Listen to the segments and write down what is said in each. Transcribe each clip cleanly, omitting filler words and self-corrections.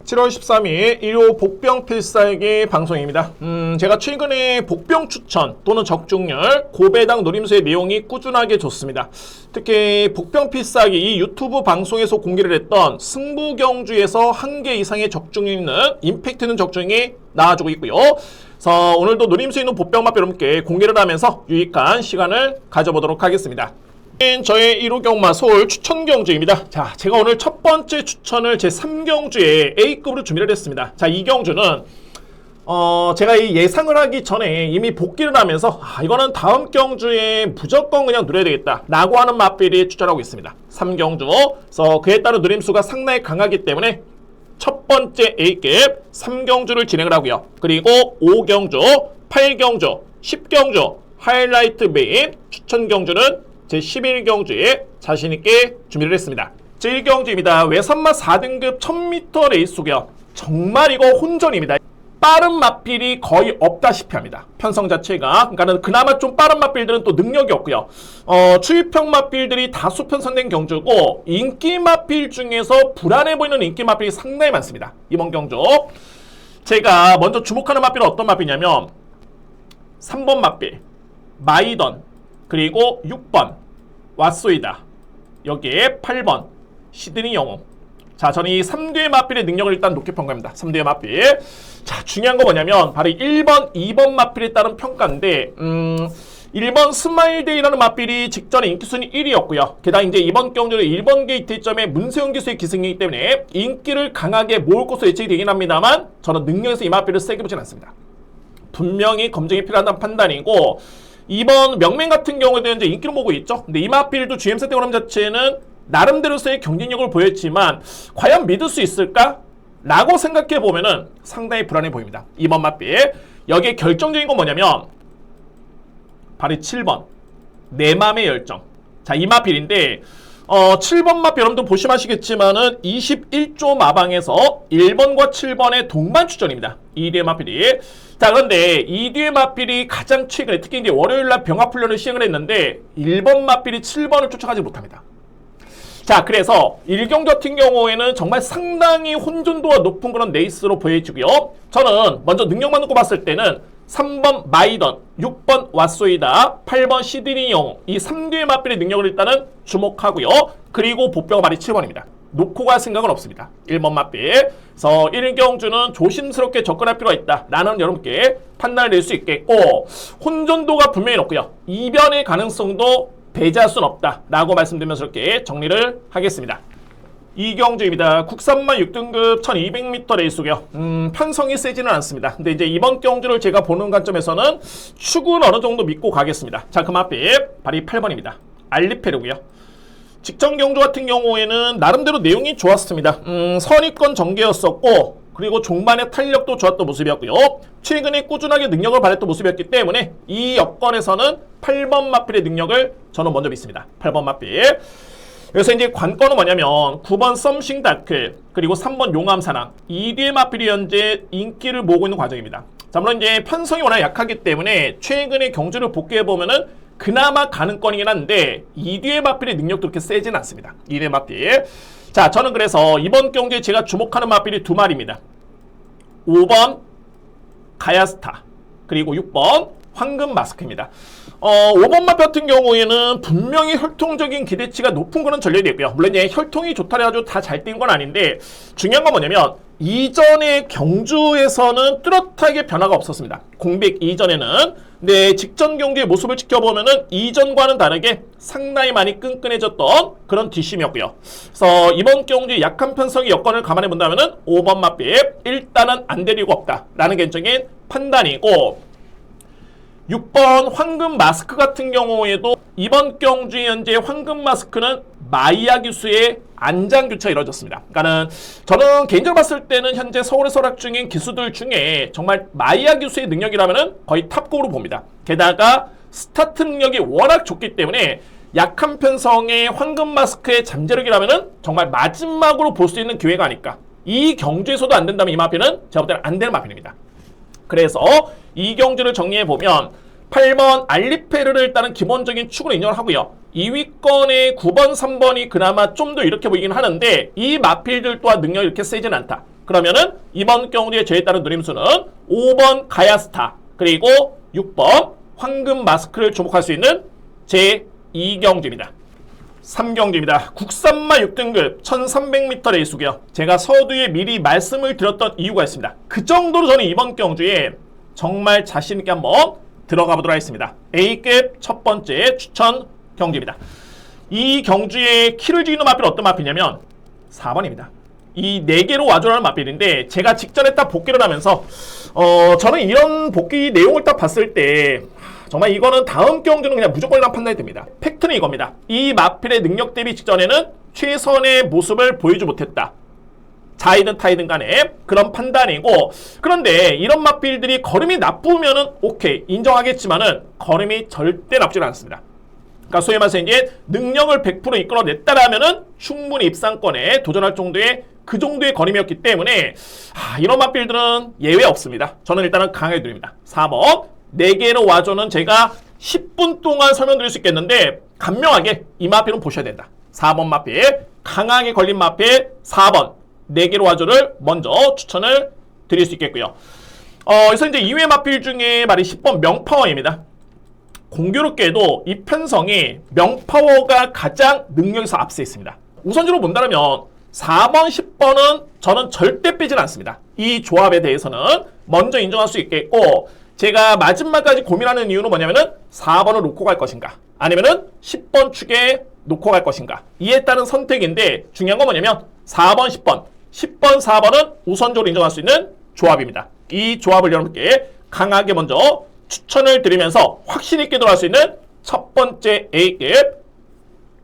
7월 13일 일요 복병 필살기 방송입니다. 제가 최근에 복병 추천 또는 적중률, 고배당 노림수의 내용이 꾸준하게 좋습니다. 특히 복병 필살기 이 유튜브 방송에서 공개를 했던 승부경주에서 1개 이상의 적중률 있는 임팩트 있는 적중이 나와주고 있고요. 그래서 오늘도 노림수에 있는 복병마표 여러분께 공개를 하면서 유익한 시간을 가져보도록 하겠습니다. 저의 1호 경마 서울 추천 경주입니다. 자, 제가 오늘 첫 번째 추천을 제 3경주에 A급으로 준비를 했습니다. 자, 이 경주는 제가 이 예상을 하기 전에 이미 복귀를 하면서 이거는 다음 경주에 무조건 그냥 누려야 되겠다 라고 하는 맛비리 추천하고 있습니다. 3경주. 그래서 그에 따른 누림수가 상당히 강하기 때문에 첫 번째 A급 3경주를 진행을 하고요. 그리고 5경주, 8경주, 10경주 하이라이트 메인 추천 경주는 제 11경주에 자신있게 준비를 했습니다. 제 1경주입니다. 외산마 4등급 1000m 레이스고요. 정말 이거 혼전입니다. 빠른 맛빌이 거의 없다시피 합니다. 편성 자체가. 그러니까 그나마 좀 빠른 맛빌들은 또 능력이 없고요. 추입형 맛빌들이 다수 편성된 경주고 인기 맛빌 중에서 불안해 보이는 인기 맛빌이 상당히 많습니다. 이번 경주. 제가 먼저 주목하는 맛빌은 어떤 맛빌이냐면 3번 맛빌, 마이던, 그리고 6번 왓소이다, 여기에 8번 시드니 영웅. 자, 저는 이 3뒤의 맛빌의 능력을 일단 높게 평가합니다. 3뒤의 맛빌. 자, 중요한 거 뭐냐면 바로 1번, 2번 맛빌에 따른 평가인데 1번 스마일데이라는 맛빌이 직전에 인기순위 1위였고요. 게다가 이제 이번 경주는 1번 게이트점에 문세윤 기수의 기승이기 때문에 인기를 강하게 모을 것으로 예측이 되긴 합니다만 저는 능력에서 이 맛빌을 세게 보진 않습니다. 분명히 검증이 필요하다는 판단이고, 이번 명맹 같은 경우에도 이제 인기를 모으고 있죠. 근데 이마필도 GM세 때 그럼 자체는 나름대로서의 경쟁력을 보였지만 과연 믿을 수 있을까? 라고 생각해 보면은 상당히 불안해 보입니다. 이번 맛필. 여기에 결정적인 건 뭐냐면 바로 7번 내 맘의 열정. 자, 이 맛필인데 7번 맛필 여러분들 보시면 아시겠지만은 21조 마방에서 1번과 7번의 동반 추천입니다. 2뒤의 맛필이. 자, 그런데 2뒤의 맛필이 가장 최근에 특히 이제 월요일날 병합훈련을 시행을 했는데 1번 맛필이 7번을 쫓아가지 못합니다. 자, 그래서 1경주 같은 경우에는 정말 상당히 혼돈도가 높은 그런 레이스로 보여지고요. 저는 먼저 능력만 놓고 봤을 때는 3번 마이던, 6번 왓소이다, 8번 시드니 영웅, 이 3뒤의 맛빌의 능력을 일단은 주목하고요. 그리고 복병 말이 7번입니다. 놓고 갈 생각은 없습니다. 1번 맛빌. 그래서 1경주는 조심스럽게 접근할 필요가 있다 라는 여러분께 판단을 낼 수 있겠고, 혼전도가 분명히 높고요. 이변의 가능성도 배제할 수는 없다 라고 말씀드리면서 이렇게 정리를 하겠습니다. 2경주입니다. 국산만 6등급 1200m 레이스고요. 편성이 세지는 않습니다. 근데 이제 이번 경주를 제가 보는 관점에서는 축은 어느 정도 믿고 가겠습니다. 자, 그 맛빛 발이 8번입니다. 알리페르고요. 직전 경주 같은 경우에는 나름대로 내용이 좋았습니다. 선입권 전개였었고, 그리고 종반의 탄력도 좋았던 모습이었고요. 최근에 꾸준하게 능력을 발휘했던 모습이었기 때문에 이 여건에서는 8번 맛필의 능력을 저는 먼저 믿습니다. 8번 맛필. 그래서 이제 관건은 뭐냐면 9번 썸싱 다크, 그리고 3번 용암사랑, 2뒤의 맛필이 현재 인기를 모으고 있는 과정입니다. 자, 물론 이제 편성이 워낙 약하기 때문에 최근에 경주를 복귀해보면은 그나마 가능권이긴 한데 2뒤의 맛필의 능력도 그렇게 세진 않습니다. 2뒤의 맛필. 자, 저는 그래서 이번 경주에 제가 주목하는 맛필이 두 마리입니다. 5번 가야스타, 그리고 6번 황금 마스크입니다. 5번 맛 같은 경우에는 분명히 혈통적인 기대치가 높은 그런 전략이 있고요. 물론 이제 혈통이 좋다 해가지고 다 잘 뛴 건 아닌데 중요한 건 뭐냐면 이전의 경주에서는 뚜렷하게 변화가 없었습니다. 공백 이전에는. 근데 직전 경주의 모습을 지켜보면은 이전과는 다르게 상당히 많이 끈끈해졌던 그런 뒷심이었고요. 그래서 이번 경주의 약한 편성의 여건을 감안해 본다면은 5번 맛빛 일단은 안 데리고 없다라는 개인적인 판단이고, 6번 황금 마스크 같은 경우에도 이번 경주의 현재 황금 마스크는 마이야 기수의 안장 교체가 이루어졌습니다. 그러니까는 저는 개인적으로 봤을 때는 현재 서울에서 활약 중인 기수들 중에 정말 마이야 기수의 능력이라면은 거의 탑급으로 봅니다. 게다가 스타트 능력이 워낙 좋기 때문에 약한 편성의 황금 마스크의 잠재력이라면은 정말 마지막으로 볼 수 있는 기회가 아닐까. 이 경주에서도 안 된다면 이 마피는 제가 볼 때는 안 되는 마피입니다. 그래서 이 경주를 정리해보면 8번 알리페르를 일단은 기본적인 축으로 인정을 하고요. 2위권의 9번, 3번이 그나마 좀 더 이렇게 보이긴 하는데 이 마필들 또한 능력이 이렇게 세진 않다. 그러면은 이번 경주에 저에 따른 노림수는 5번 가야스타 그리고 6번 황금 마스크를 주목할 수 있는 제2경주입니다. 3경주입니다. 국산마 6등급 1300m 레이스고요. 제가 서두에 미리 말씀을 드렸던 이유가 있습니다. 그 정도로 저는 이번 경주에 정말 자신있게 한번 들어가 보도록 하겠습니다. A급 첫 번째 추천 경주입니다. 이 경주의 키를 죽이는 마필은 어떤 마필이냐면 4번입니다. 이 4개로 와줘라는 마필인데 제가 직전에 딱 복귀를 하면서 저는 이런 복귀 내용을 딱 봤을 때 정말 이거는 다음 경주는 그냥 무조건이라는 판단이 듭니다. 팩트는 이겁니다. 이 마필의 능력 대비 직전에는 최선의 모습을 보이지 못했다. 자이든 타이든 간에 그런 판단이고, 그런데 이런 마필들이 걸음이 나쁘면은 오케이 인정하겠지만은 걸음이 절대 나쁘지 않습니다. 그러니까 소위 말해서 이제 능력을 100% 이끌어냈다라면은 충분히 입상권에 도전할 정도의 그 정도의 걸음이었기 때문에 이런 마필들은 예외 없습니다. 저는 일단은 강하게 드립니다. 4번 4개로 와줘는 제가 10분 동안 설명드릴 수 있겠는데 간명하게 이 마필은 보셔야 된다. 4번 마필 강하게 걸린 마필 4번 4개로 와줘를 먼저 추천을 드릴 수 있겠고요. 그래서 이제 2회 마필 중에 말이 10번 명파워입니다. 공교롭게도 이 편성이 명파워가 가장 능력에서 앞서 있습니다. 우선적으로 본다면 4번, 10번은 저는 절대 빼진 않습니다. 이 조합에 대해서는 먼저 인정할 수 있겠고, 제가 마지막까지 고민하는 이유는 뭐냐면은 4번을 놓고 갈 것인가 아니면은 10번 축에 놓고 갈 것인가 이에 따른 선택인데, 중요한 건 뭐냐면 4번, 10번 10번, 4번은 우선적으로 인정할 수 있는 조합입니다. 이 조합을 여러분께 강하게 먼저 추천을 드리면서 확신 있게 들어갈 수 있는 첫 번째 A급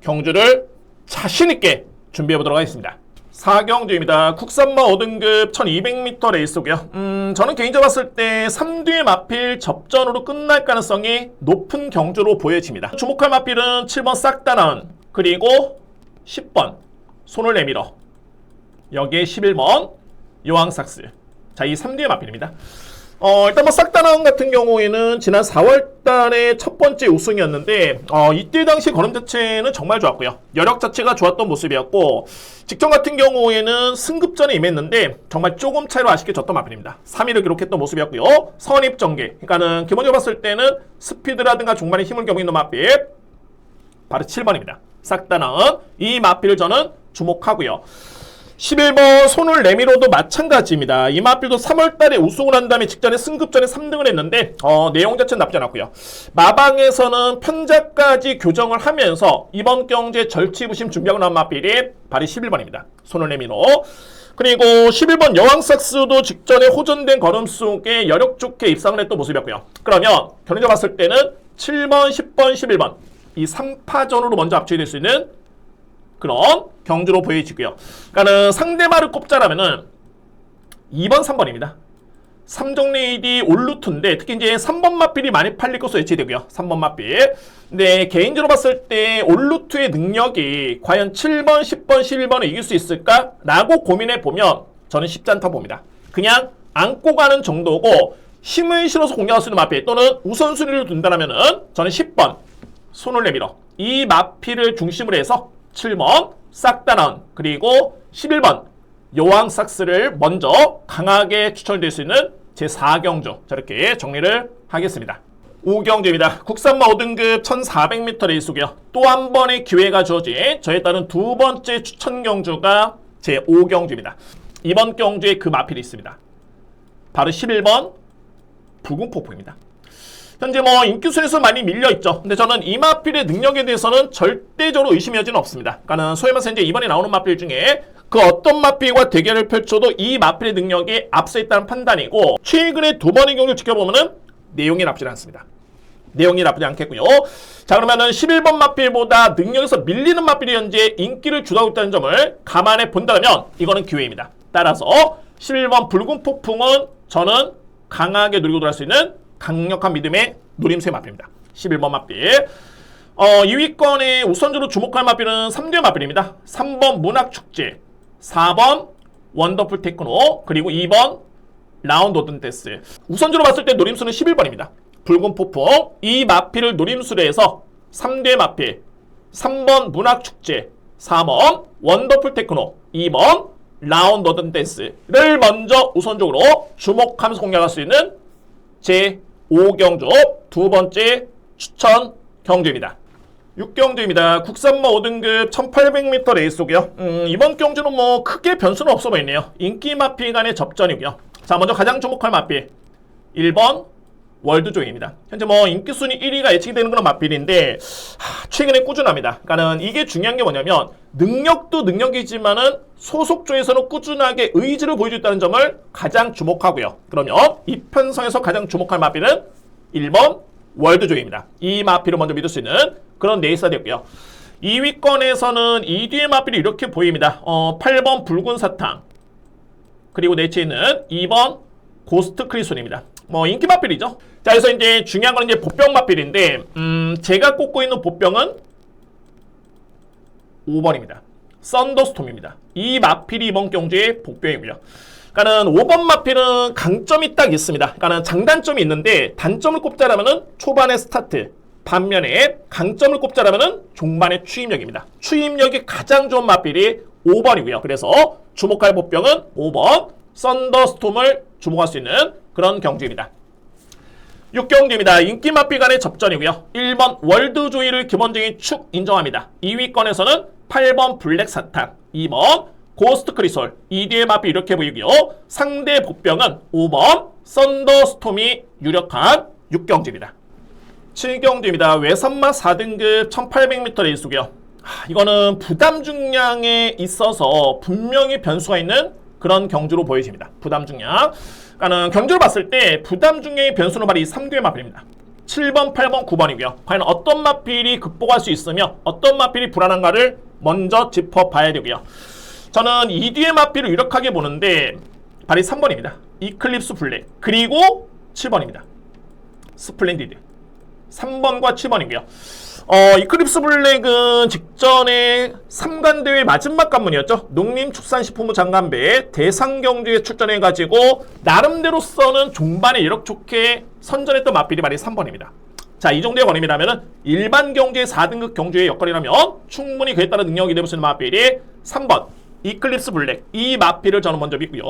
경주를 자신 있게 준비해 보도록 하겠습니다. 4경주입니다. 국산마 5등급 1200m 레이스고요. 저는 개인적으로 봤을 때 3뒤의 마필 접전으로 끝날 가능성이 높은 경주로 보여집니다. 주목할 마필은 7번 싹다나은 그리고 10번 손을 내밀어, 여기에 11번 여왕삭스. 자, 이 3뒤의 마필입니다. 일단 뭐 싹다나은 같은 경우에는 지난 4월달에 첫 번째 우승이었는데 이때 당시 걸음 자체는 정말 좋았고요. 여력 자체가 좋았던 모습이었고, 직전 같은 경우에는 승급전에 임했는데 정말 조금 차이로 아쉽게 졌던 마필입니다. 3위를 기록했던 모습이었고요. 선입전개, 그러니까는 기본적으로 봤을 때는 스피드라든가 중반에 힘을 겸임있는 마필 바로 7번입니다. 싹다나은 이 마필을 저는 주목하고요. 11번 손을 내밀어도 마찬가지입니다. 이 마필도 3월달에 우승을 한 다음에 직전에 승급전에 3등을 했는데 내용 자체는 나쁘지 않았고요. 마방에서는 편자까지 교정을 하면서 이번 경주에 절치부심 준비하고 나온 마필이 바로 11번입니다. 손을 내밀어. 그리고 11번 여왕삭스도 직전에 호전된 걸음 속에 여력 좋게 입상을 했던 모습이었고요. 그러면 결론적으로 봤을 때는 7번, 10번, 11번 이 3파전으로 먼저 압축이 될 수 있는 그런 경주로 보여지고요. 그러니까는 상대마를 꼽자라면은 2번, 3번입니다. 3종 레이디 올루트인데 특히 이제 3번 마필이 많이 팔릴 것으로 예측되고요. 3번 마필. 근데 개인적으로 봤을 때 올루트의 능력이 과연 7번, 10번, 11번을 이길 수 있을까라고 고민해 보면 저는 쉽지 않다고 봅니다. 그냥 안고 가는 정도고 힘을 실어서 공략할 수 있는 마필 또는 우선순위를 둔다면은 저는 10번 손을 내밀어 이 마필을 중심으로 해서 7번 싹다나은 그리고 11번 여왕삭스를 먼저 강하게 추천드릴 수 있는 제4경주 저렇게 정리를 하겠습니다. 5경주입니다. 국산마 5등급 1400m 레이스고요. 또 한 번의 기회가 주어진 저에 따른 두 번째 추천 경주가 제5경주입니다. 이번 경주에 그 마필이 있습니다. 바로 11번 붉은 폭포입니다. 현재 뭐 인기순위에서 많이 밀려있죠. 근데 저는 이 마필의 능력에 대해서는 절대적으로 의심이 여지는 없습니다. 그러니까 소위 말해서 이제 이번에 나오는 마필 중에 그 어떤 마필과 대결을 펼쳐도 이 마필의 능력이 앞서 있다는 판단이고, 최근에 두 번의 경기를 지켜보면은 내용이 나쁘지 않습니다. 내용이 나쁘지 않겠고요. 자, 그러면은 11번 마필보다 능력에서 밀리는 마필이 현재 인기를 주도하고 있다는 점을 감안해 본다면 이거는 기회입니다. 따라서 11번 붉은 폭풍은 저는 강하게 누리고 들어갈 수 있는 강력한 믿음의 노림수의 마필입니다. 11번 마필. 2위권에 우선적으로 주목할 마필은 3대 마필입니다. 3번 문학축제, 4번 원더풀 테크노, 그리고 2번 라운드 오든데스. 우선적으로 봤을 때 노림수는 11번입니다. 붉은 폭풍. 이 마필을 노림수로 해서 3대 마필, 3번 문학축제, 4번 원더풀 테크노, 2번 라운 너던 댄스를 먼저 우선적으로 주목하면서 공략할 수 있는 제5경주 두 번째 추천 경주입니다. 6경주입니다. 국산마 5등급 1800m 레이스고요. 이번 경주는 뭐 크게 변수는 없어 보이네요. 인기 마필 간의 접전이고요. 자, 먼저 가장 주목할 마필 1번 월드조이입니다. 현재 뭐 인기 순위 1위가 예측이 되는 그런 마필인데 최근에 꾸준합니다. 그러니까는 이게 중요한 게 뭐냐면 능력도 능력이지만은 소속조에서는 꾸준하게 의지를 보여주고 있다는 점을 가장 주목하고요. 그러면 이 편성에서 가장 주목할 마필은 1번 월드조이입니다. 이 마필을 먼저 믿을 수 있는 그런 레이스가 됐고요. 2위권에서는 2뒤의 마필이 이렇게 보입니다. 8번 붉은 사탕, 그리고 내치는 2번 고스트 크리손입니다. 뭐 인기 마필이죠. 자, 그래서 이제 중요한 건 이제 보병 마필인데 제가 꼽고 있는 보병은 5번입니다. 썬더스톰입니다. 이 마필이 이번 경주의 복병이고요. 그러니까는 5번 마필은 강점이 딱 있습니다. 그러니까는 장단점이 있는데 단점을 꼽자라면은 초반의 스타트, 반면에 강점을 꼽자라면은 종반의 추임력입니다. 추임력이 가장 좋은 마필이 5번이고요. 그래서 주목할 보병은 5번 썬더스톰을 주목할 수 있는 그런 경주입니다. 6경주입니다. 인기 마필 간의 접전이고요. 1번 월드조이를 기본적인 축 인정합니다. 2위권에서는 8번 블랙 사탕, 2번 고스트 크리솔, 2뒤의 마필 이렇게 보이고요. 상대 복병은 5번 썬더스톰이 유력한 6경주입니다. 7경주입니다. 외선마 4등급 1800m 레이스고요. 이거는 부담 중량에 있어서 분명히 변수가 있는 그런 경주로 보여집니다. 부담 중량. 그러니까 경주를 봤을 때 부담 중량의 변수는 바로 이 3개의 마필입니다. 7번, 8번, 9번이고요. 과연 어떤 마필이 극복할 수 있으며 어떤 마필이 불안한가를 먼저 짚어봐야 되고요. 저는 이 뒤의 마필을 유력하게 보는데 바로 3번입니다. 이클립스 블랙, 그리고 7번입니다. 스플렌디드. 3번과 7번이고요. 이클립스 블랙은 직전에 3관 대회 마지막 관문이었죠. 농림축산식품부 장관배 대상경주에 출전해가지고 나름대로서는 종반에 이렇게 좋게 선전했던 마필이 바로 3번입니다. 자, 이 정도의 권위라면은 일반 경주의 4등급 경주의 여건이라면 충분히 그에 따른 능력이 될 수 있는 마필이 3번 이클립스 블랙, 이 마필을 저는 먼저 믿고요.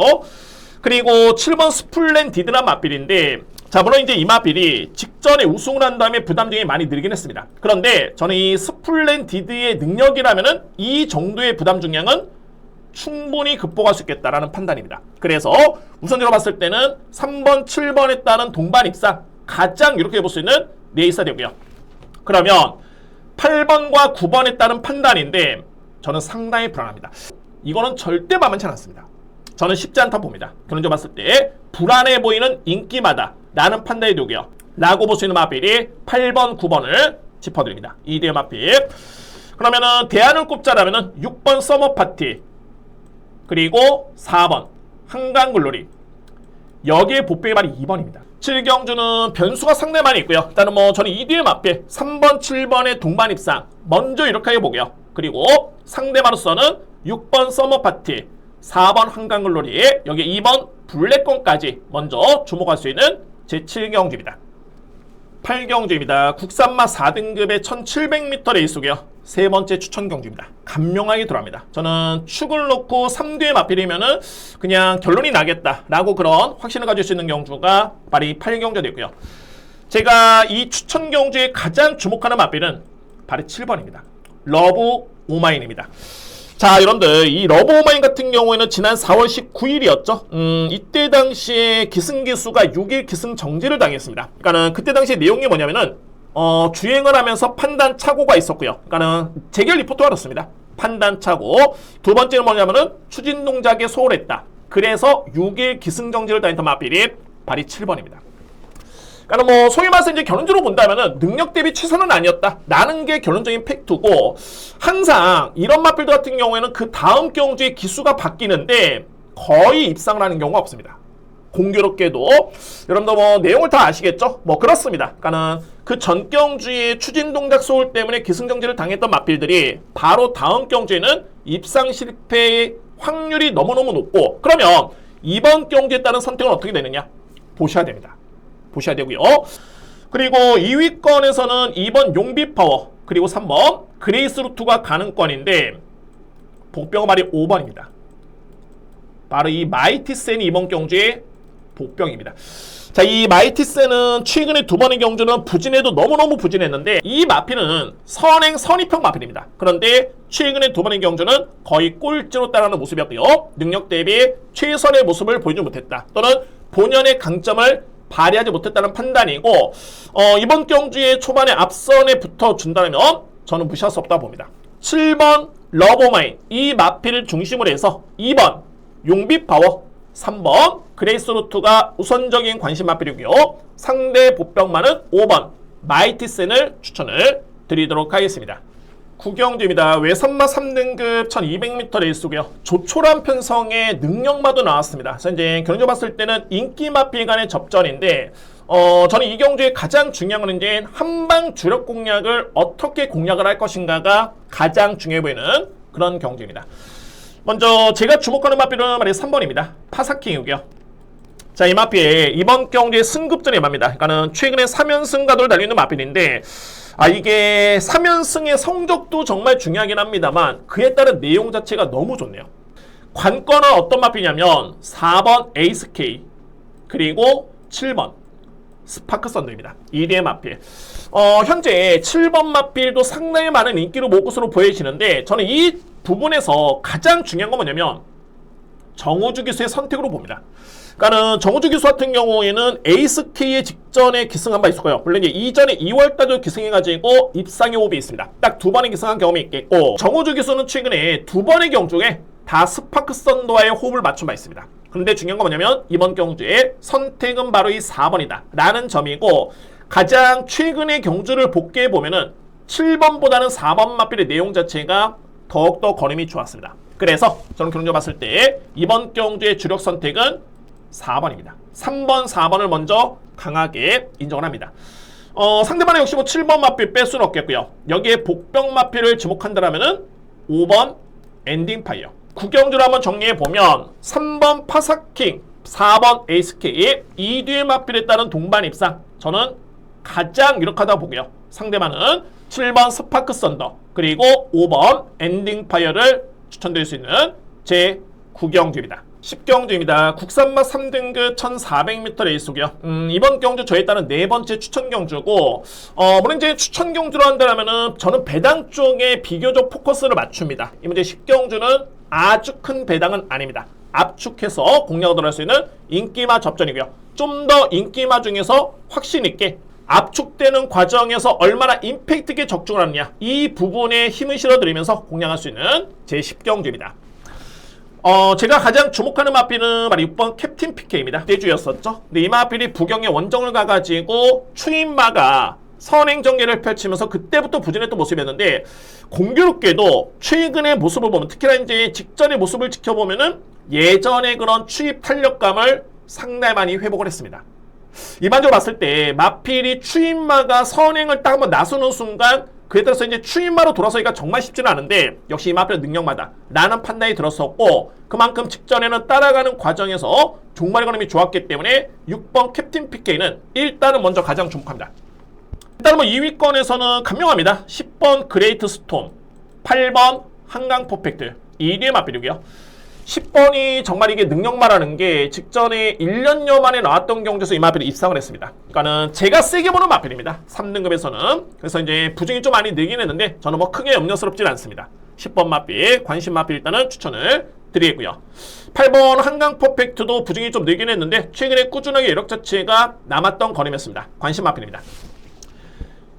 그리고 7번 스플렌디드란 마필인데, 자, 물론 이제 이 마필이 직전에 우승을 한 다음에 부담 중이 많이 늘긴 했습니다. 그런데 저는 이 스플렌디드의 능력이라면은 이 정도의 부담 중량은 충분히 극복할 수 있겠다라는 판단입니다. 그래서 우선적으로 봤을 때는 3번, 7번에 따른 동반 입상 가장 이렇게 볼 수 있는 레이스가 되고요. 그러면 8번과 9번에 따른 판단인데 저는 상당히 불안합니다. 이거는 절대 만만치 않습니다. 저는 쉽지 않다 봅니다. 결론적으로 봤을 때 불안해 보이는 인기마다 라는 판단이 되고요. 라고 볼 수 있는 마필이 8번, 9번을 짚어드립니다. 2대의 마필. 그러면은 대안을 꼽자라면은 6번 서머파티, 그리고 4번 한강글로리, 여기에 복병이 바로 2번입니다. 7경주는 변수가 상당히 많이 있고요. 일단은 뭐 저는 2뒤의 마필 3번, 7번의 동반 입상 먼저 이렇게 해보고요. 그리고 상대마로서는 6번 서머파티, 4번 한강글로리, 여기 2번 블랙건까지 먼저 주목할 수 있는 제7경주입니다. 8경주입니다. 국산마 4등급의 1700m 레이스고요. 세 번째 추천 경주입니다. 감명하게 들어갑니다. 저는 축을 놓고 3뒤의 마필이면은 그냥 결론이 나겠다라고 그런 확신을 가질 수 있는 경주가 바로 이 8경주가 되고요. 제가 이 추천 경주에 가장 주목하는 마필은 바로 7번입니다. 러브 오마인입니다. 자, 여러분들 이 러브 오마인 같은 경우에는 지난 4월 19일이었죠. 이때 당시에 기승기수가 6일 기승 정지를 당했습니다. 그러니까는 그때 당시에 내용이 뭐냐면은 주행을 하면서 판단 착오가 있었고요. 그러니까는 재결 리포트가 그렇습니다. 판단 착오. 두 번째는 뭐냐면은 추진 동작에 소홀했다. 그래서 6일 기승 정지를 당했던 마필이 바로 7번입니다. 그러니까 뭐 소위 말해서 이제 결론적으로 본다면은 능력 대비 최선은 아니었다라는 게 결론적인 팩트고, 항상 이런 마필들 같은 경우에는 그 다음 경주에 기수가 바뀌는데 거의 입상을 하는 경우가 없습니다. 공교롭게도 여러분들 뭐 내용을 다 아시겠죠? 뭐 그렇습니다. 그러니까는 그 전 경주의 추진 동작 소홀 때문에 기승정지를 당했던 마필들이 바로 다음 경주에는 입상 실패의 확률이 너무너무 높고, 그러면 이번 경주에 따른 선택은 어떻게 되느냐? 보셔야 됩니다. 보셔야 되고요. 그리고 2위권에서는 2번 용비파워, 그리고 3번 그레이스 루트가 가는 권인데 복병은 말이 5번입니다. 바로 이 마이티센이 이번 경주의 복병입니다. 자, 이 마이티센은 최근에 두 번의 경주는 부진해도 너무너무 부진했는데 이 마필은 선행 선입형 마필입니다. 그런데 최근에 두 번의 경주는 거의 꼴찌로 따라가는 모습이었고요. 능력 대비 최선의 모습을 보이지 못했다. 또는 본연의 강점을 발휘하지 못했다는 판단이고 이번 경주의 초반에 앞선에 붙어준다면 저는 무시할 수 없다고 봅니다. 7번 러버마인 이 마필을 중심으로 해서 2번 용비파워 3번 그레이스 루트가 우선적인 관심 마필이고요. 상대 복병만은 5번 마이티센을 추천을 드리도록 하겠습니다. 구경주입니다. 외선마 3등급 1200m 레이스고요. 조촐한 편성의 능력마도 나왔습니다. 그래서 이제 결론적으로 봤을 때는 인기 마필 간의 접전인데 저는 이 경주의 가장 중요한 건 이제 한방 주력 공략을 어떻게 공략을 할 것인가가 가장 중요해 보이는 그런 경주입니다. 먼저 제가 주목하는 마필은 말이 3번입니다. 파사킹이고요. 자, 이 마필 이번 경주의 승급전에 임합니다. 그러니까는 최근에 3연승 가도를 달리는 마필인데 이게 3연승의 성적도 정말 중요하긴 합니다만 그에 따른 내용 자체가 너무 좋네요. 관건은 어떤 마필이냐면 4번 에이스K 그리고 7번 스파크 썬더입니다. 2대의 마필. 현재 7번 마필도 상당히 많은 인기로 모을 것으로 보여지는데 저는 이 부분에서 가장 중요한 건 뭐냐면 정우주 기수의 선택으로 봅니다. 그러니까는 정우주 기수 같은 경우에는 에이스K의 직전에 기승한 바 있었고요. 물론 이제 이전에 2월달도 기승해가지고 입상의 호흡이 있습니다. 딱 두 번의 기승한 경험이 있겠고 정우주 기수는 최근에 두 번의 경주에 다 스파크 썬더와의 호흡을 맞춘 바 있습니다. 그런데 중요한 건 뭐냐면 이번 경주의 선택은 바로 이 4번이다 라는 점이고 가장 최근의 경주를 복귀해보면은 7번보다는 4번 마필의 내용 자체가 더욱더 걸음이 좋았습니다. 그래서 저는 결론적으로 봤을 때 이번 경주의 주력 선택은 4번입니다. 3번, 4번을 먼저 강하게 인정을 합니다. 상대방은 역시 뭐 7번 마필 뺄 수는 없겠고요. 여기에 복병 마필을 지목한다면은 5번 엔딩 파이어. 구경주를 한번 정리해보면 3번 파사킹, 4번 에이스K, 2뒤의 마필에 따른 동반 입상 저는 가장 유력하다고 보고요. 상대방은 7번 스파크 썬더 그리고 5번 엔딩 파이어를 추천드릴 수 있는 제 9경주입니다. 10경주입니다. 국산마 3등급 1400m 레이스고요. 이번 경주 저에 따른 네 번째 추천 경주고 물론 이제 추천 경주로 한다면은 저는 배당 쪽에 비교적 포커스를 맞춥니다. 이 문제 10경주는 아주 큰 배당은 아닙니다. 압축해서 공략을 할 수 있는 인기마 접전이고요. 좀 더 인기마 중에서 확신 있게 압축되는 과정에서 얼마나 임팩트 있게 적중을 하느냐 이 부분에 힘을 실어드리면서 공략할 수 있는 제 10경주입니다. 제가 가장 주목하는 마필은 바로 6번 캡틴 PK입니다. 대주였었죠. 근데 이 마필이 부경에 원정을 가가지고 추인마가 선행전개를 펼치면서 그때부터 부진했던 모습이었는데 공교롭게도 최근의 모습을 보면 특히나 이제 직전의 모습을 지켜보면은 예전의 그런 추입 탄력감을 상당히 많이 회복을 했습니다. 일반적으로 봤을 때 마필이 추인마가 선행을 딱 한번 나서는 순간 그에 따라서 이제 추인마로 돌아서기가 정말 쉽지는 않은데 역시 이 마필의 능력마다 라는 판단이 들었었고 그만큼 직전에는 따라가는 과정에서 종말의 걸음이 좋았기 때문에 6번 캡틴 PK는 일단은 먼저 가장 주목합니다. 일단 뭐 2위권에서는 간명합니다. 10번 그레이트 스톰, 8번 한강 퍼펙트 2위의 마필이고요. 10번이 정말 이게 능력마라는 게 직전에 1년여 만에 나왔던 경주에서 이 마필이 입상을 했습니다. 그러니까는 제가 세게 보는 마필입니다. 3등급에서는. 그래서 이제 부중이 좀 많이 늘긴 했는데 저는 뭐 크게 염려스럽진 않습니다. 10번 마필, 관심 마필 일단은 추천을 드리고요. 8번 한강 퍼펙트도 부중이 좀 늘긴 했는데 최근에 꾸준하게 이력 자체가 남았던 거림이었습니다. 관심 마필입니다.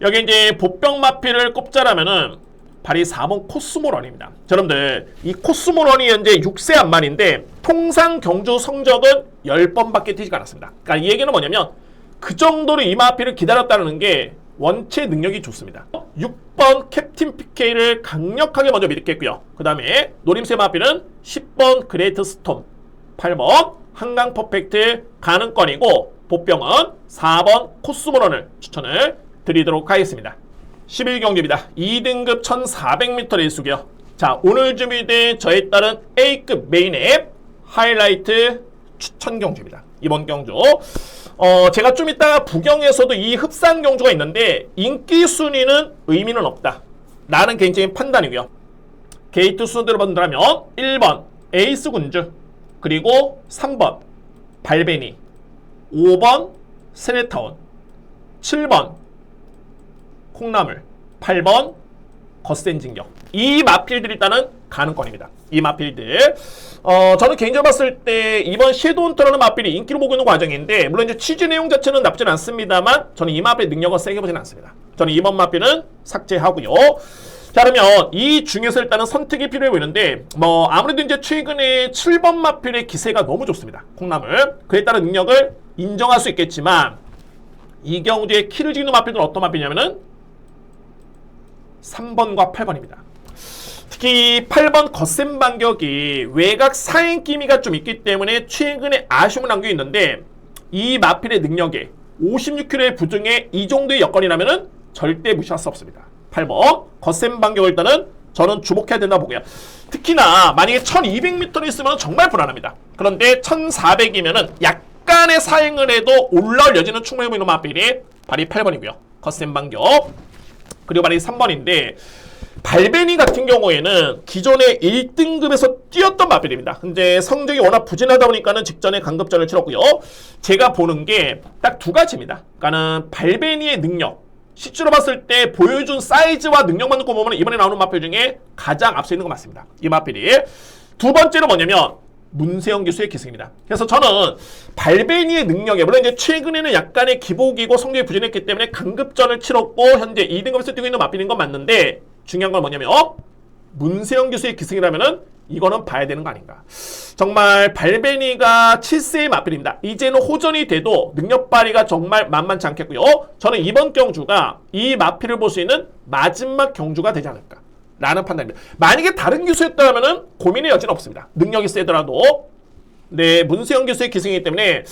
여기 이제 보병 마필을 꼽자라면은 발이 4번 코스모런입니다. 여러분들 이 코스모런이 현재 6세 안만인데 통상 경주 성적은 10번밖에 뛰지 않았습니다. 그러니까 이 얘기는 뭐냐면 그 정도로 이 마필을 기다렸다는 게 원체 능력이 좋습니다. 6번 캡틴 PK를 강력하게 먼저 믿겠고요. 그 다음에 노림새 마필은 10번 그레이트 스톰, 8번 한강 퍼펙트 가능권이고 보병은 4번 코스모런을 추천을 드리도록 하겠습니다. 11경주입니다. 2등급 1400m 레이스고요. 자, 오늘 준비된 저에 따른 A급 메인 앱 하이라이트 추천 경주입니다. 이번 경주 제가 좀 이따가 부경에서도 이 흡상 경주가 있는데 인기 순위는 의미는 없다 라는 개인적인 판단이고요. 게이트 순서대로 본다면 1번 에이스 군주, 그리고 3번 발베니, 5번 세네타운, 7번 콩나물, 8번 거센진격. 이 마필들이 일단은 가능권입니다. 이 마필들. 저는 개인적으로 봤을 때 이번 섀도우 헌터라는 마필이 인기를 보고 있는 과정인데, 물론 이제 취지 내용 자체는 나쁘진 않습니다만 저는 이 마필의 능력을 세게 보진 않습니다. 저는 이번 마필은 삭제하고요. 자, 그러면 이 중에서 일단은 선택이 필요해 보이는데, 아무래도 이제 최근에 7번 마필의 기세가 너무 좋습니다. 콩나물. 그에 따른 능력을 인정할 수 있겠지만, 이 경우에 키를 찍는 마필들은 어떤 마필이냐면은 3번과 8번입니다. 특히 8번 거센 반격이 외곽 사행 기미가 좀 있기 때문에 최근에 아쉬움을 남겨 있는데, 이 마필의 능력에 56kg의 부중에 이 정도의 여건이라면은 절대 무시할 수 없습니다. 8번 거센 반격을 일단은 저는 주목해야 된다 보고요. 특히나 만약에 1200m를 있으면 정말 불안합니다. 그런데 1400이면은 약간의 사행을 해도 올라올 여지는 충분해 보이는 마필이 바로 8번이고요. 거센 반격. 그리고 바로 3번인데, 발베니 같은 경우에는 기존의 1등급에서 뛰었던 마필입니다. 근데 성적이 워낙 부진하다 보니까는 직전에 강급전을 치렀고요. 제가 보는 게 딱 두 가지입니다. 그러니까는 발베니의 능력, 실제로 봤을 때 보여준 사이즈와 능력만 놓고 보면 이번에 나오는 마필 중에 가장 앞서 있는 거 맞습니다. 이 마필이. 두 번째로 뭐냐면 문세영 교수의 기승입니다. 그래서 저는 발베니의 능력에, 물론 이제 최근에는 약간의 기복이고 성적이 부진했기 때문에 강급전을 치렀고 현재 2등급에서 뛰고 있는 마필인 건 맞는데, 중요한 건 뭐냐면 문세영 교수의 기승이라면은 이거는 봐야 되는 거 아닌가. 정말 발베니가 7세의 마필입니다. 이제는 호전이 돼도 능력 발휘가 정말 만만치 않겠고요. 저는 이번 경주가 이 마필을 볼 수 있는 마지막 경주가 되지 않을까 라는 판단입니다. 만약에 다른 교수였다면 고민의 여지는 없습니다. 능력이 세더라도. 네, 문세영 교수의 기승이기 때문에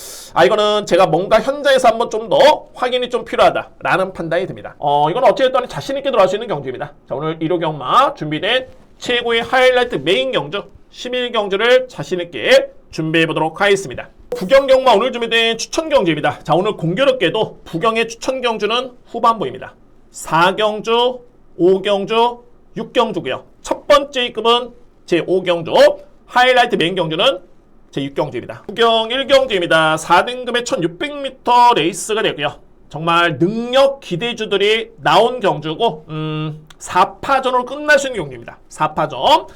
이거는 제가 뭔가 현장에서 한번 좀 더 확인이 좀 필요하다라는 판단이 듭니다. 이건 어찌됐든 자신 있게 들어갈 수 있는 경주입니다. 자, 오늘 1호 경마 준비된 최고의 하이라이트 메인 경주 11경주를 자신 있게 준비해 보도록 하겠습니다. 부경 경마 오늘 준비된 추천 경주입니다. 자, 오늘 공교롭게도 부경의 추천 경주는 후반부입니다. 4경주, 5경주, 6경주고요. 첫 번째 급은 제 5경주, 하이라이트 메인 경주는 제 6경주입니다. 부경 1경주입니다. 4등급의 1600m 레이스가 되고요. 정말 능력 기대주들이 나온 경주고 4파전으로 끝날 수 있는 경주입니다. 4파전.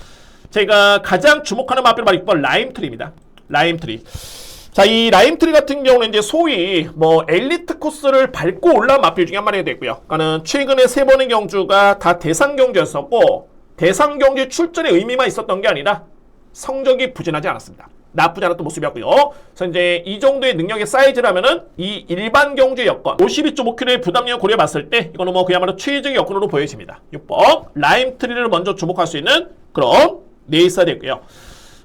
제가 가장 주목하는 마필은 바로 6번 라임트리입니다. 라임트리. 자, 이 라임트리 같은 경우는 이제 소위 엘리트 코스를 밟고 올라온 마필 중에 한 마리가 됐고요. 그러니까는 최근에 3번의 경주가 다 대상 경주였었고, 대상 경주 출전의 의미만 있었던 게 아니라 성적이 부진하지 않았습니다. 나쁘지 않았던 모습이었고요. 그래서 이제 이 정도의 능력의 사이즈라면은 이 일반 경주의 여건 52.5kg의 부담력을 고려해봤을 때 이거는 그야말로 최적의 여건으로 보여집니다. 6번 라임트리를 먼저 주목할 수 있는 그런 레이스가 됐고요.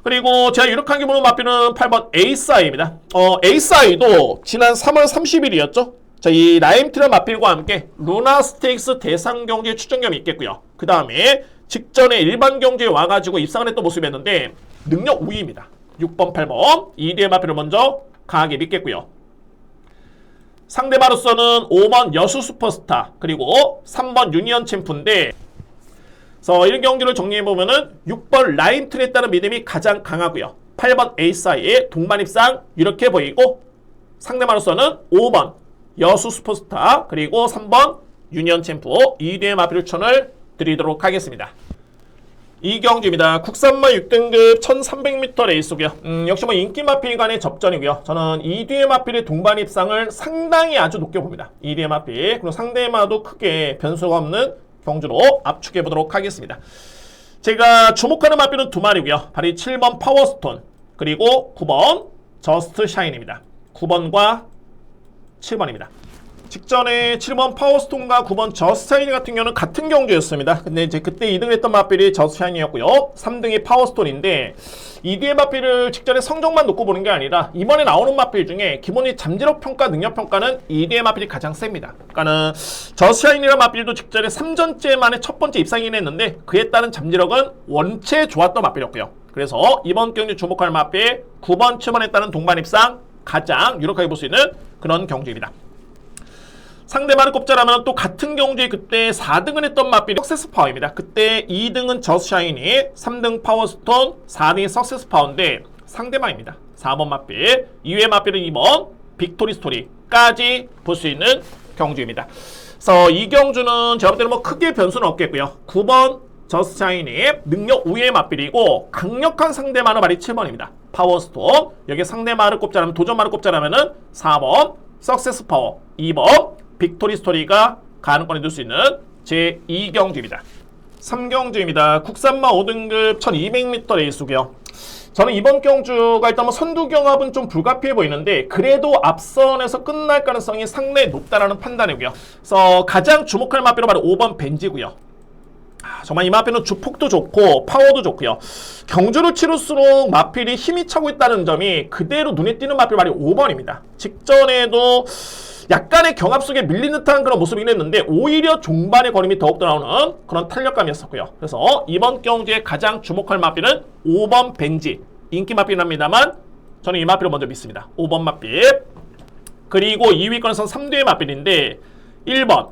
그리고 제가 유력하게 보는 마필은 8번 에이스아이입니다. 에이스아이도 지난 3월 30일이었죠. 자, 이 라임트리 마필과 함께 루나 스테이크스 대상 경주에 출전경이 있겠고요. 그 다음에 직전에 일반 경주에 와가지고 입상을 했던 모습이었는데 능력 우위입니다. 6번, 8번 2대의 마필을 먼저 강하게 믿겠고요. 상대마로서는 5번 여수 슈퍼스타 그리고 3번 유니언 챔프인데, 그래서 1경기를 정리해보면은 6번 라임트리에 따른 믿음이 가장 강하고요. 8번 에이스아이의 동반 입상 이렇게 보이고, 상대마로서는 5번 여수 슈퍼스타 그리고 3번 유니언 챔프 2대의 마필 추천을 드리도록 하겠습니다. 이 경주입니다. 국산마 6등급 1300m 레이스고요. 역시 인기 마필 간의 접전이고요. 저는 2뒤의 마필의 동반 입상을 상당히 아주 높게 봅니다. 2뒤의 마필. 그리고 상대마도 크게 변수가 없는 경주로 압축해 보도록 하겠습니다. 제가 주목하는 마필은 두 마리고요. 바로 7번 파워스톤 그리고 9번 저스트 샤인입니다. 9번과 7번입니다. 직전에 7번 파워스톤과 9번 저스샤인 같은 경우는 같은 경주였습니다. 근데 이제 그때 2등을 했던 마필이 저스샤인이었고요. 3등이 파워스톤인데, 2뒤의 마필을 직전에 성적만 놓고 보는 게 아니라 이번에 나오는 마필 중에 기본이 잠재력 평가, 능력 평가는 2뒤의 마필이 가장 셉니다. 그러니까는 저스샤인이라는 마필도 직전에 3전째 만에 첫 번째 입상이긴 했는데 그에 따른 잠재력은 원체 좋았던 마필이었고요. 그래서 이번 경주 주목할 마필 9번, 7번에 따른 동반 입상 가장 유력하게 볼 수 있는 그런 경주입니다. 상대방을 꼽자라면 또 같은 경주에 그때 4등을 했던 마필이 석세스 파워입니다. 그때 2등은 저스샤인이, 3등 파워스톤, 4등이 석세스 파워인데 상대방입니다. 4번 맞필. 이외의 맞필은 2번 빅토리 스토리까지 볼 수 있는 경주입니다. 그래서 이 경주는 제가 볼 때는 뭐 크게 변수는 없겠고요. 9번 저스트 샤이니 능력 우위의 맞필이고 강력한 상대만은 말이 7번입니다. 파워스톰. 여기 상대만을 꼽자라면 도전만을 꼽자라면은 4번 석세스 파워, 2번 빅토리 스토리가 가능권에 둘 수 있는 제2경주입니다. 3경주입니다. 국산마 5등급 1200m 레이스고요. 저는 이번 경주가 일단 뭐 선두 경합은 좀 불가피해 보이는데 그래도 앞선에서 끝날 가능성이 상당히 높다라는 판단이고요. 그래서 가장 주목할 마필은 바로 5번 벤지고요. 정말 이 마필은 주폭도 좋고 파워도 좋고요. 경주를 치를수록 마필이 힘이 차고 있다는 점이 그대로 눈에 띄는 마필 바로 5번입니다. 직전에도 약간의 경합 속에 밀린 듯한 그런 모습이긴 했는데 오히려 종반의 걸음이 더욱더 나오는 그런 탄력감이었었고요. 그래서 이번 경주에 가장 주목할 마필은 5번 벤지. 인기 마필은 합니다만 저는 이 마필을 먼저 믿습니다. 5번 마필. 그리고 2위권에서는 3두의 마필인데 1번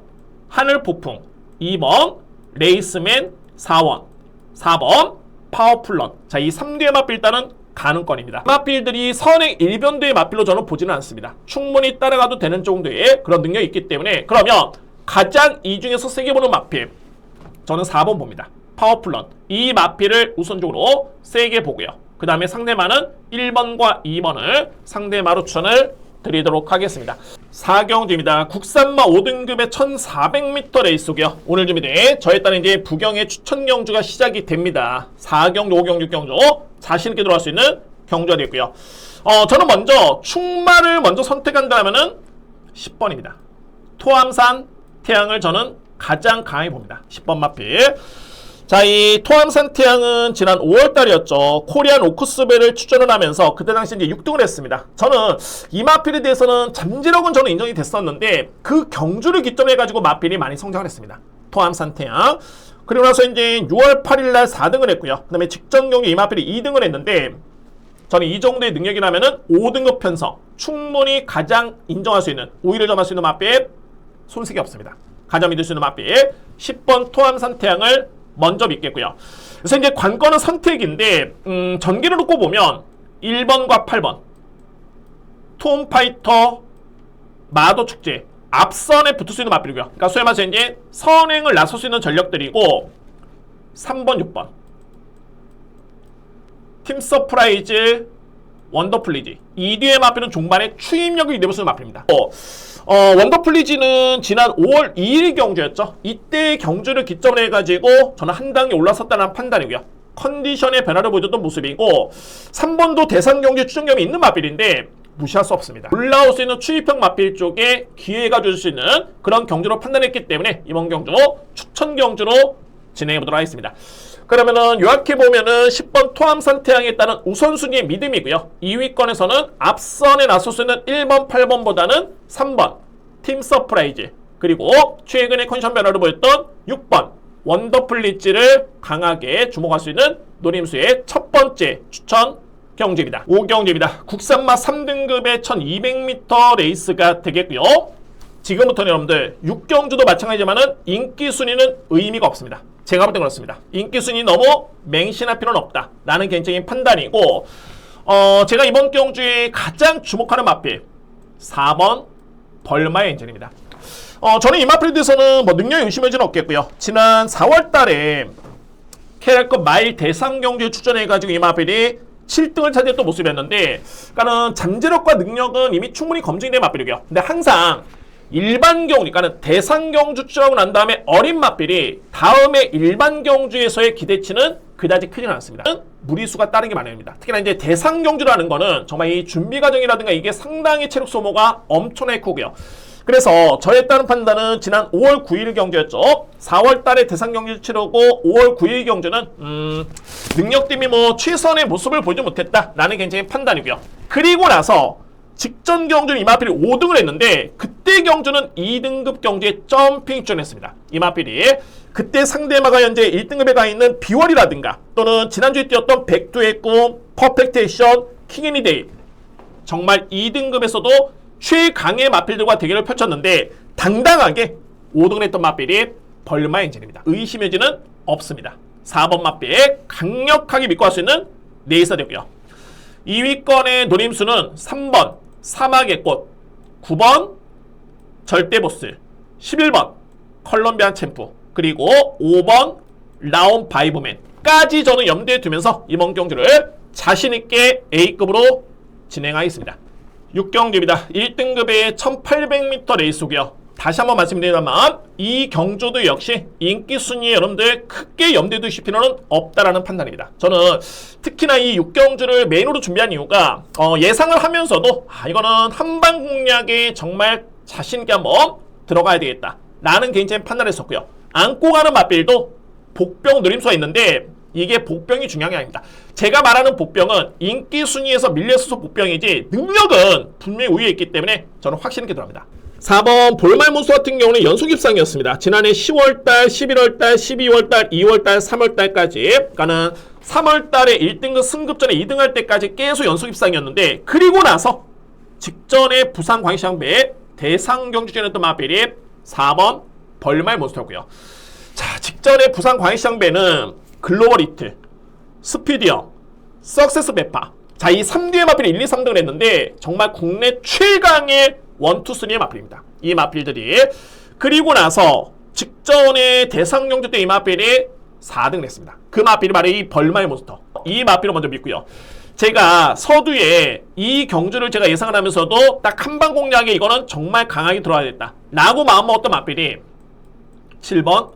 하늘폭풍, 2번 레이스맨 4번 파워풀런. 자, 이 3두의 마필 일단은 가능권입니다. 마필들이 선행 일변도의 마필로 저는 보지는 않습니다. 충분히 따라가도 되는 정도의 그런 능력이 있기 때문에 그러면 가장 이 중에서 세게 보는 마필 저는 4번 봅니다. 파워풀런. 이 마필을 우선적으로 세게 보고요. 그 다음에 상대마는 1번과 2번을 상대마로 추천을 드리도록 하겠습니다. 4경주입니다. 국산마 5등급의 1400m 레이스고요. 오늘 준비된 저에 따른 이제 부경의 추천 경주가 시작이 됩니다. 4경주, 5경주, 6경주 자신있게 들어갈 수 있는 경주가 되고요. 저는 먼저 충마를 먼저 선택한다면은 10번입니다. 토암산 태양을 저는 가장 강하게 봅니다. 10번 마필. 자, 이 토암산 태양은 지난 5월달이었죠. 코리안 오크스벨을 출전을 하면서 그때 당시 이제 6등을 했습니다. 저는 이 마필에 대해서는 잠재력은 저는 인정이 됐었는데 그 경주를 기점으로 해가지고 마필이 많이 성장을 했습니다. 토암산 태양. 그리고 나서 이제 6월 8일날 4등을 했고요. 그 다음에 직전 경기 이 마필이 2등을 했는데 저는 이 정도의 능력이라면은 5등급 편성 충분히 가장 인정할 수 있는 우위를 점할 수 있는 마필 손색이 없습니다. 가장 믿을 수 있는 마필 10번 토암산 태양을 먼저 믿겠고요. 그래서 이제 관건은 선택인데 전기를 놓고 보면 1번과 8번 톰파이터 마도축제 앞선에 붙을 수 있는 마필이고요. 그러니까 소위 말해서 이제 선행을 나설 수 있는 전력들이고 3번, 6번 팀 서프라이즈 원더플리지 이 뒤의 마필은 종반의 추임력을 이대로 쓰는 마필입니다. 원더플리지는 지난 5월 2일 경주였죠. 이때의 경주를 기점으로 해가지고 저는 한 단계 올라섰다는 판단이고요. 컨디션의 변화를 보여줬던 모습이고 3번도 대상 경주 추천경이 있는 마필인데 무시할 수 없습니다. 올라올 수 있는 추입형 마필 쪽에 기회가 줄 수 있는 그런 경주로 판단했기 때문에 이번 경주 추천 경주로 진행해 보도록 하겠습니다. 그러면은 요약해 보면은 10번 토암산 태양에 따른 우선순위의 믿음이고요. 2위권에서는 앞선에 나설 수 있는 1번, 8번보다는 3번 팀 서프라이즈 그리고 최근의 컨디션 변화를 보였던 6번 원더플리지를 강하게 주목할 수 있는 노림수의 첫 번째 추천 경주입니다. 5경주입니다. 국산마 3등급의 1200m 레이스가 되겠고요. 지금부터는 여러분들 6경주도 마찬가지지만은 인기 순위는 의미가 없습니다. 제가 볼 땐 그렇습니다. 인기 순위 너무 맹신할 필요는 없다. 라는 개인적인 판단이고 제가 이번 경주에 가장 주목하는 마필 4번 벌마의 엔젤입니다. 저는 이 마필에 대해서는 뭐 능력이 의심할 없겠고요. 지난 4월 달에 캐럴급 마일 대상 경주에 출전해가지고 이 마필이 7등을 차지했던 모습이었는데 그러니까는 잠재력과 능력은 이미 충분히 검증된 마필이고요. 근데 항상 일반 경주, 그러니까 대상 경주 출전하고 난 다음에 어린 마필이 다음에 일반 경주에서의 기대치는 그다지 크지는 않습니다. 무리수가 따른 게 마련입니다. 특히나 이제 대상 경주라는 거는 정말 이 준비 과정이라든가 이게 상당히 체력 소모가 엄청나게 크고요. 그래서 저에 따른 판단은 지난 5월 9일 경주였죠. 4월 달에 대상 경주를 치르고 5월 9일 경주는 능력 때문에 뭐 최선의 모습을 보이지 못했다라는 개인적인 판단이고요. 그리고 나서 직전 경주는 이마필이 5등을 했는데 그때 경주는 2등급 경주에 점핑 출전했습니다. 이마필이 그때 상대마가 현재 1등급에 가 있는 비월이라든가 또는 지난주에 뛰었던 백두의 꿈, 퍼펙트 액션, 킹앤이데이 정말 2등급에서도 최강의 마필들과 대결을 펼쳤는데 당당하게 5등을 했던 마필이 벌마 엔진입니다. 의심의 여지는 없습니다. 4번 마필 강력하게 믿고 갈 수 있는 레이서 되고요. 2위권의 노림수는 3번 사막의 꽃, 9번 절대보스, 11번 컬럼비안 챔프, 그리고 5번 라온 바이브맨까지 저는 염두에 두면서 이번 경주를 자신있게 A급으로 진행하겠습니다. 6경주입니다. 1등급의 1800m 레이스고요. 다시 한번 말씀드리자면 이 경주도 역시 인기 순위에 여러분들 크게 염두에 두실 필요는 없다라는 판단입니다. 저는 특히나 이 6경주를 메인으로 준비한 이유가 예상을 하면서도 이거는 한방 공략에 정말 자신있게 한번 들어가야 되겠다 라는 개인적인 판단을 했었고요. 안고 가는 맛빌도 복병 노림수가 있는데 이게 복병이 중요한 게 아닙니다. 제가 말하는 복병은 인기 순위에서 밀려있어서 복병이지 능력은 분명히 우위에 있기 때문에 저는 확신 있게 들어갑니다. 4번 볼말몬스터 같은 경우는 연속 입상이었습니다. 지난해 10월달, 11월달, 12월달, 2월달, 3월달까지 그러니까는 3월달에 1등급 승급전에 2등할 때까지 계속 연속 입상이었는데 그리고 나서 직전에 부산 광시장배 대상 경주전이었던 마필이 4번 벌말몬스터고요. 자, 직전에 부산 광시장배는 글로벌 히트, 스피디어, 석세스 베파. 자, 이 3뒤의 마필이 1, 2, 3등을 했는데 정말 국내 최강의 1, 2, 3의 마필입니다. 이 마필들이. 그리고 나서 직전에 대상 경주 때 이 마필이 4등을 했습니다. 그 마필이 바로 이 벌마의 몬스터. 이 마필을 먼저 믿고요. 제가 서두에 이 경주를 제가 예상을 하면서도 딱 한방 공략에 이거는 정말 강하게 들어야겠다 라고 마음먹었던 마필이 7번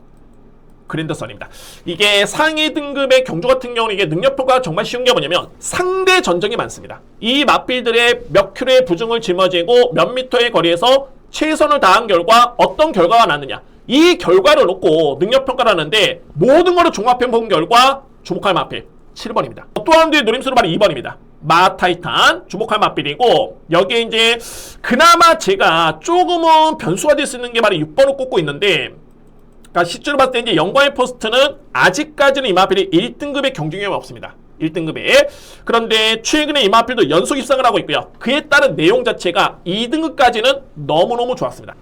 그랜드선입니다. 이게 상위 등급의 경주 같은 경우는 이게 능력평가가 정말 쉬운 게 뭐냐면 상대 전적이 많습니다. 이 마필들의 몇 킬로의 부중을 짊어지고 몇 미터의 거리에서 최선을 다한 결과 어떤 결과가 났느냐, 이 결과를 놓고 능력평가를 하는데 모든 거를 종합해 본 결과 주목할 마필 7번입니다. 또 한 뒤에 노림수로 바로 2번입니다. 마타이탄 주목할 마필이고 여기에 이제 그나마 제가 조금은 변수가 될 수 있는 게 바로 6번을 꼽고 있는데 그러니까 실제로 봤을 때 이제 영광의 포스트는 아직까지는 이 마필이 1등급의 경쟁력이 없습니다. 1등급에. 그런데 최근에 이 마필도 연속 입상을 하고 있고요. 그에 따른 내용 자체가 2등급까지는 너무너무 좋았습니다.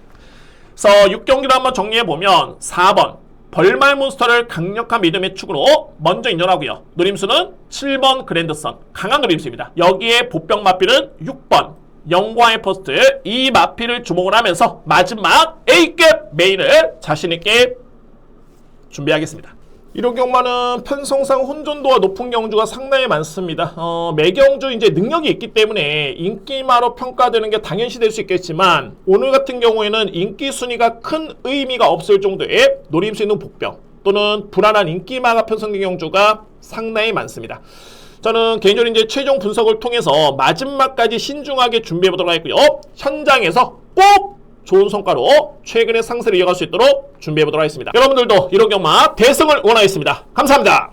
그래서 6경기를 한번 정리해보면 4번 벌말몬스터를 강력한 믿음의 축으로 먼저 인정하고요. 노림수는 7번 그랜드선 강한 노림수입니다. 여기에 보병 마필은 6번 영광의 포스트, 이 마필을 주목을 하면서 마지막 A급 메인을 자신있게 준비하겠습니다. 이런 경마는 편성상 혼전도가 높은 경주가 상당히 많습니다. 매경주 이제 능력이 있기 때문에 인기마로 평가되는 게 당연시 될 수 있겠지만 오늘 같은 경우에는 인기 순위가 큰 의미가 없을 정도의 노림수 있는 복병 또는 불안한 인기마가 편성된 경주가 상당히 많습니다. 저는 개인적으로 이제 최종 분석을 통해서 마지막까지 신중하게 준비해 보도록 하겠고요. 현장에서 꼭 좋은 성과로 최근의 상승을 이어갈 수 있도록 준비해 보도록 하겠습니다. 여러분들도 이런 경마 대승을 원하겠습니다. 감사합니다.